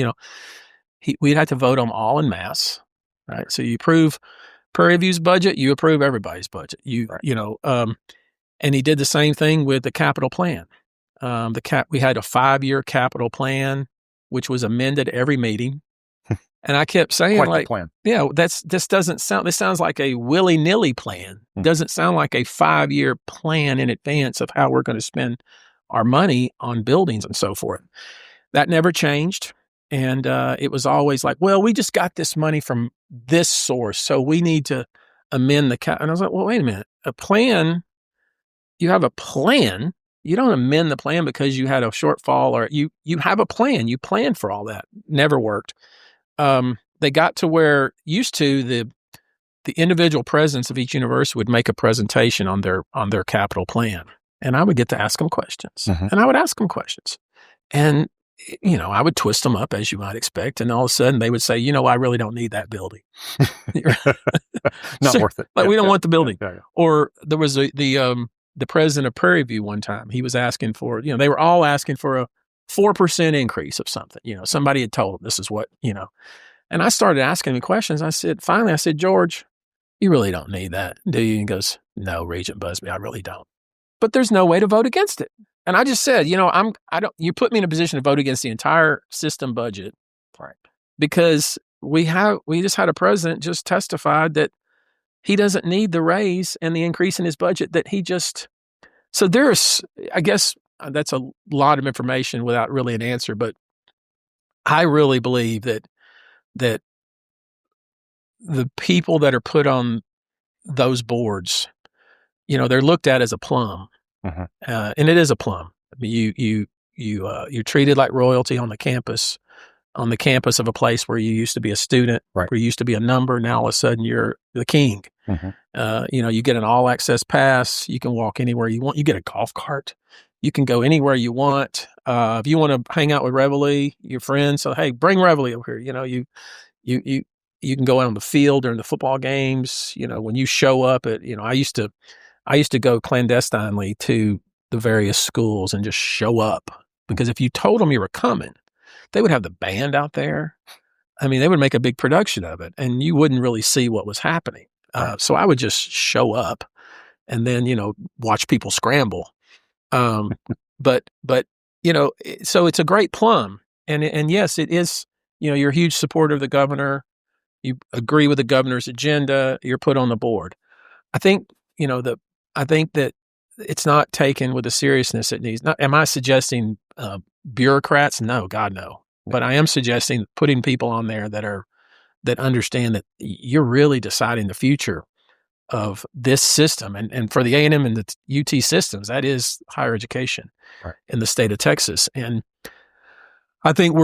A: we'd have to vote on all en masse. Right. So you approve Prairie View's budget, you approve everybody's budget. And he did the same thing with the capital plan. We had a 5-year capital plan, which was amended every meeting. And I kept saying,
B: Quite the plan.
A: This sounds like a willy-nilly plan. Doesn't sound like a 5-year plan in advance of how we're going to spend our money on buildings and so forth. That never changed. And it was always like, well, we just got this money from this source, so we need to amend the cap. And I was like, well, wait a minute. A plan, you have a plan. You don't amend the plan because you had a shortfall, or you have a plan. You plan for all that. Never worked. They got to where used to the individual presidents of each university would make a presentation on their capital plan, and I would get to ask them questions, and I would ask them questions, and I would twist them up, as you might expect, and all of a sudden they would say, I really don't need that building.
B: Not worth it.
A: Like, we don't want the building. Or there was the the president of Prairie View one time. He was asking for, they were all asking for a 4% increase of something. Somebody had told him this is what, And I started asking him questions. Finally, I said, George, you really don't need that, do you? And he goes, no, Regent Buzbee, I really don't. But there's no way to vote against it. And I just said, you put me in a position to vote against the entire system budget.
B: Right.
A: Because we just had a president just testified that he doesn't need the raise and the increase in his budget so there's, I guess that's a lot of information without really an answer, but I really believe that the people that are put on those boards, they're looked at as a plum, and it is a plum. I mean, you're treated like royalty on the campus of a place where you used to be a student,
B: right,
A: where you used to be a number. Now all of a sudden you're the king. You get an all access pass. You can walk anywhere you want. You get a golf cart. You can go anywhere you want. If you want to hang out with Reveille, your friends, so hey, bring Reveille over here. You can go out on the field during the football games. When you show up at, I used to go clandestinely to the various schools and just show up, because if you told them you were coming, they would have the band out there. I mean, they would make a big production of it, and you wouldn't really see what was happening. So I would just show up and then, watch people scramble. But so it's a great plum. And yes, it is, you're a huge supporter of the governor. You agree with the governor's agenda. You're put on the board. I think, I think that it's not taken with the seriousness it needs. Am I suggesting bureaucrats? No, God, no. But I am suggesting putting people on there that understand that you're really deciding the future of this system. And for the A&M and the UT systems, that is higher education in the state of Texas. And I think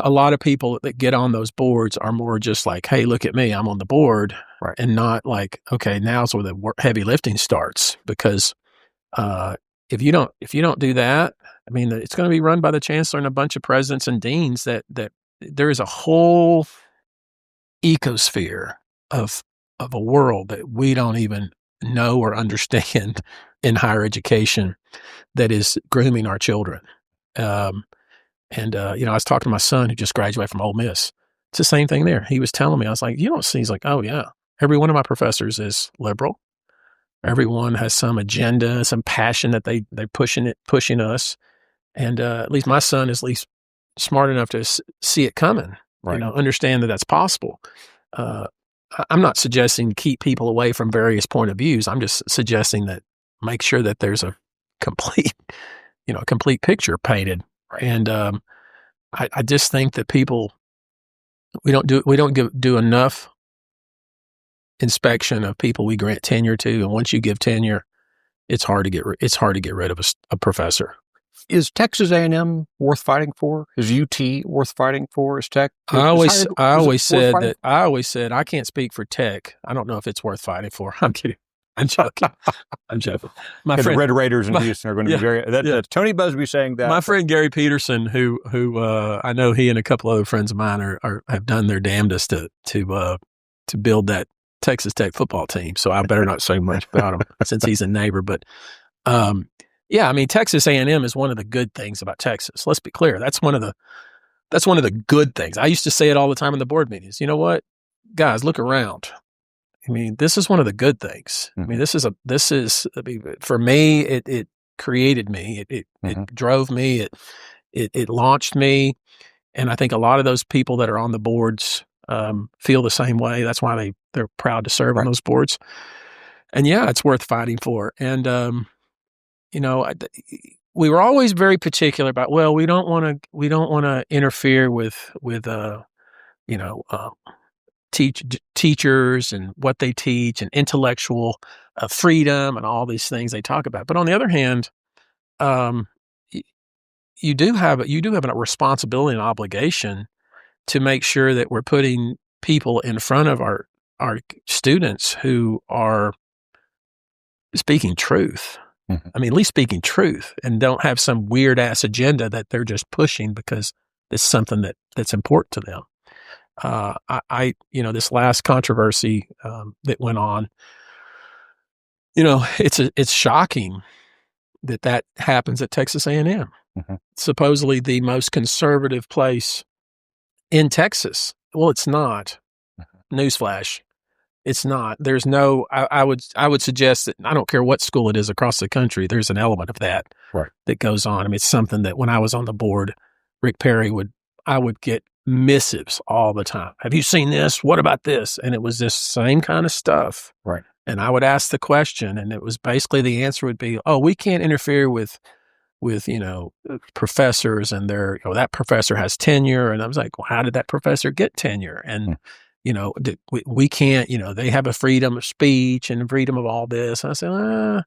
A: a lot of people that get on those boards are more just like, hey, look at me, I'm on the board, and not like, okay, now's where the heavy lifting starts. Because if you don't do that, I mean, it's going to be run by the chancellor and a bunch of presidents and deans. That there is a whole ecosphere of a world that we don't even know or understand in higher education that is grooming our children. I was talking to my son who just graduated from Ole Miss. It's the same thing there. He was telling me, I was like, you don't see, he's like, oh yeah, every one of my professors is liberal. Everyone has some agenda, some passion that they pushing us. And at least my son is at least smart enough to see it coming, understand that that's possible. I'm not suggesting to keep people away from various point of views. I'm just suggesting that make sure that there's a complete picture painted. And I just think that people, we don't do enough inspection of people we grant tenure to. And once you give tenure, it's hard to get rid of a professor.
B: Is Texas A&M worth fighting for? Is UT worth fighting for? Is Tech?
A: I always said I can't speak for Tech. I don't know if it's worth fighting for. I'm kidding. I'm joking. My friend,
B: the Red Raiders in Houston are going to be very. That's Tony Buzbee saying that.
A: My friend Gary Peterson, who I know, he and a couple other friends of mine have done their damnedest to build that Texas Tech football team. So I better not say much about him since he's a neighbor. But yeah, I mean, Texas A&M is one of the good things about Texas. Let's be clear. That's one of the good things. I used to say it all the time in the board meetings. You know what, guys, look around. I mean, this is one of the good things. I mean, for me, it created me. It drove me. It launched me. And I think a lot of those people that are on the boards feel the same way. That's why they're proud to serve on those boards. And yeah, it's worth fighting for. And, we were always very particular about, well, we don't want to interfere with teachers and what they teach and intellectual freedom and all these things they talk about. But on the other hand, you do have a responsibility and obligation to make sure that we're putting people in front of our students who are speaking truth. I mean, at least speaking truth, and don't have some weird ass agenda that they're just pushing because it's something that's important to them. This last controversy that went on, It's shocking that happens at Texas A&M,
B: Mm-hmm.
A: supposedly the most conservative place in Texas. Well, it's not. Newsflash. It's not. There's no. I would suggest that I don't care what school it is across the country. There's an element of that that goes on. I mean, it's something that when I was on the board, Rick Perry I would get missives all the time. Have you seen this? What about this? And it was this same kind of stuff.
B: Right.
A: And I would ask the question, and it was basically the answer would be, "Oh, we can't interfere with professors and their that professor has tenure." And I was like, "Well, how did that professor get tenure?" And we can't. They have a freedom of speech and freedom of all this. And I said, "I'm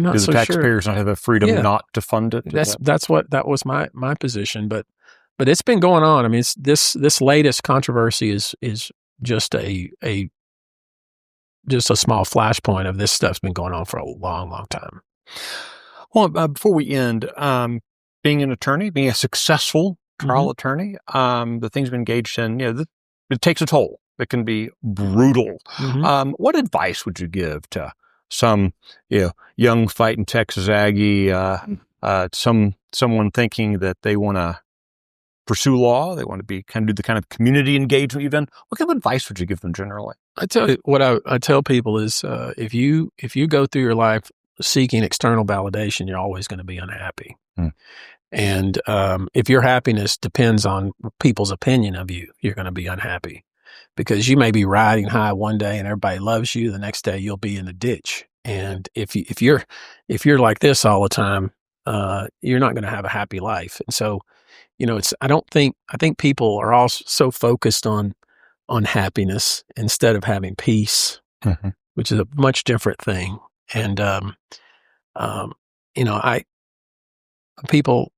A: not so sure."
B: Do the taxpayers not have a freedom not to fund it?
A: That was my position, but it's been going on. I mean, this latest controversy is just a small flashpoint of this stuff's been going on for a long, long time.
B: Well, before we end, being an attorney, being a successful trial attorney, the things we've engaged in, it takes a toll. It can be brutal. What advice would you give to some, young fighting Texas Aggie, someone thinking that they want to pursue law, they want to do the kind of community engagement you've done? What kind of advice would you give them generally?
A: I tell you what I tell people is if you go through your life seeking external validation, you're always going to be unhappy. And if your happiness depends on people's opinion of you, you're going to be unhappy because you may be riding high one day and everybody loves you. The next day you'll be in the ditch. And if you're like this all the time, you're not going to have a happy life. And so, I think people are all so focused on happiness instead of having peace, which is a much different thing. And, people,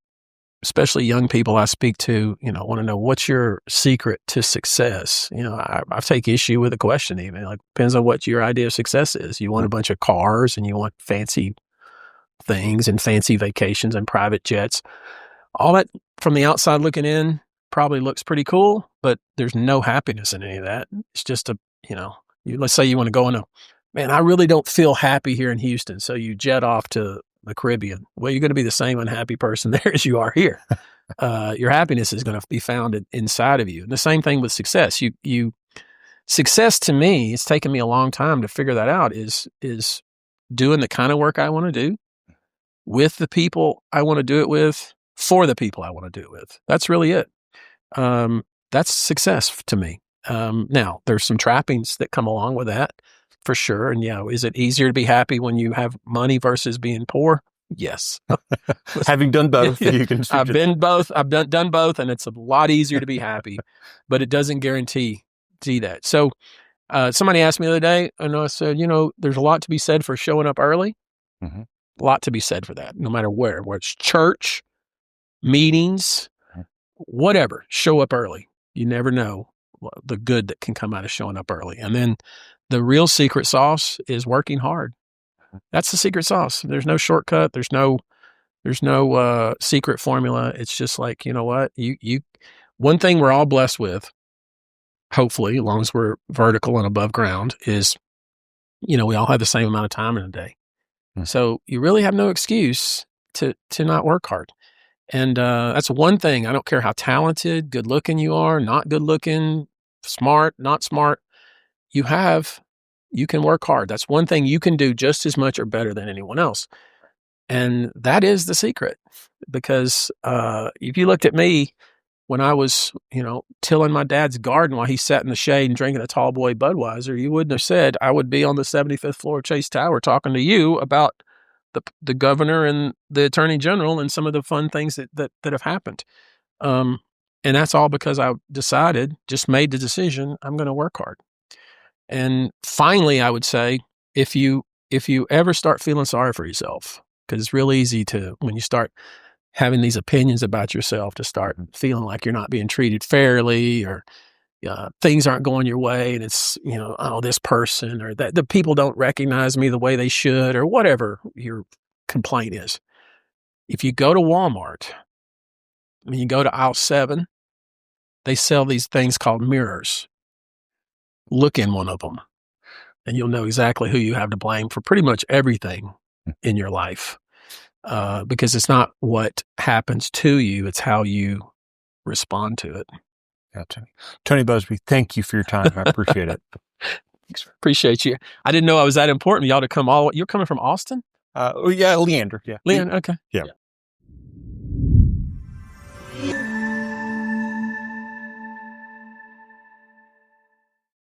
A: especially young people I speak to, want to know what's your secret to success. I take issue with the question even. Like, depends on what your idea of success is. You want a bunch of cars and you want fancy things and fancy vacations and private jets. All that from the outside looking in probably looks pretty cool, but there's no happiness in any of that. It's just let's say you want to go man, I really don't feel happy here in Houston. So you jet off to the Caribbean. Well, you're going to be the same unhappy person there as you are here. Your happiness is going to be found inside of you. And the same thing with success. Success to me, it's taken me a long time to figure that out, is doing the kind of work I want to do with the people I want to do it with, for the people I want to do it with. That's really it. That's success to me. Now, there's some trappings that come along with that, for sure. And is it easier to be happy when you have money versus being poor? Yes.
B: Having done both, you can.
A: I've been both. I've done both, and it's a lot easier to be happy, but it doesn't guarantee that. So, somebody asked me the other day, and I said, there's a lot to be said for showing up early. A lot to be said for that, no matter where it's church, meetings, whatever. Show up early. You never know the good that can come out of showing up early. And then the real secret sauce is working hard. That's the secret sauce. There's no shortcut. There's no secret formula. It's just like, what one thing we're all blessed with, hopefully, as long as we're vertical and above ground, is, we all have the same amount of time in a day. So you really have no excuse to not work hard. And that's one thing. I don't care how talented, good looking you are, not good looking, smart, not smart. You can work hard. That's one thing you can do just as much or better than anyone else. And that is the secret. Because if you looked at me when I was, tilling my dad's garden while he sat in the shade and drinking a tall boy Budweiser, you wouldn't have said I would be on the 75th floor of Chase Tower talking to you about the governor and the attorney general and some of the fun things that have happened. And that's all because I made the decision, I'm going to work hard. And finally, I would say, if you ever start feeling sorry for yourself, because it's real easy when you start having these opinions about yourself, to start feeling like you're not being treated fairly, or things aren't going your way, and it's, this person, or that the people don't recognize me the way they should, or whatever your complaint is. If you go to Walmart, and you go to aisle 7, they sell these things called mirrors. Look in one of them. and you'll know exactly who you have to blame for pretty much everything in your life. Because it's not what happens to you, it's how you respond to it.
B: Yeah, Tony Buzbee, thank you for your time. I appreciate it.
A: Thanks. Appreciate you. I didn't know I was that important. Y'all to come you're coming from Austin?
B: Yeah, Leander. Yeah.
A: Leander, okay.
B: Yeah.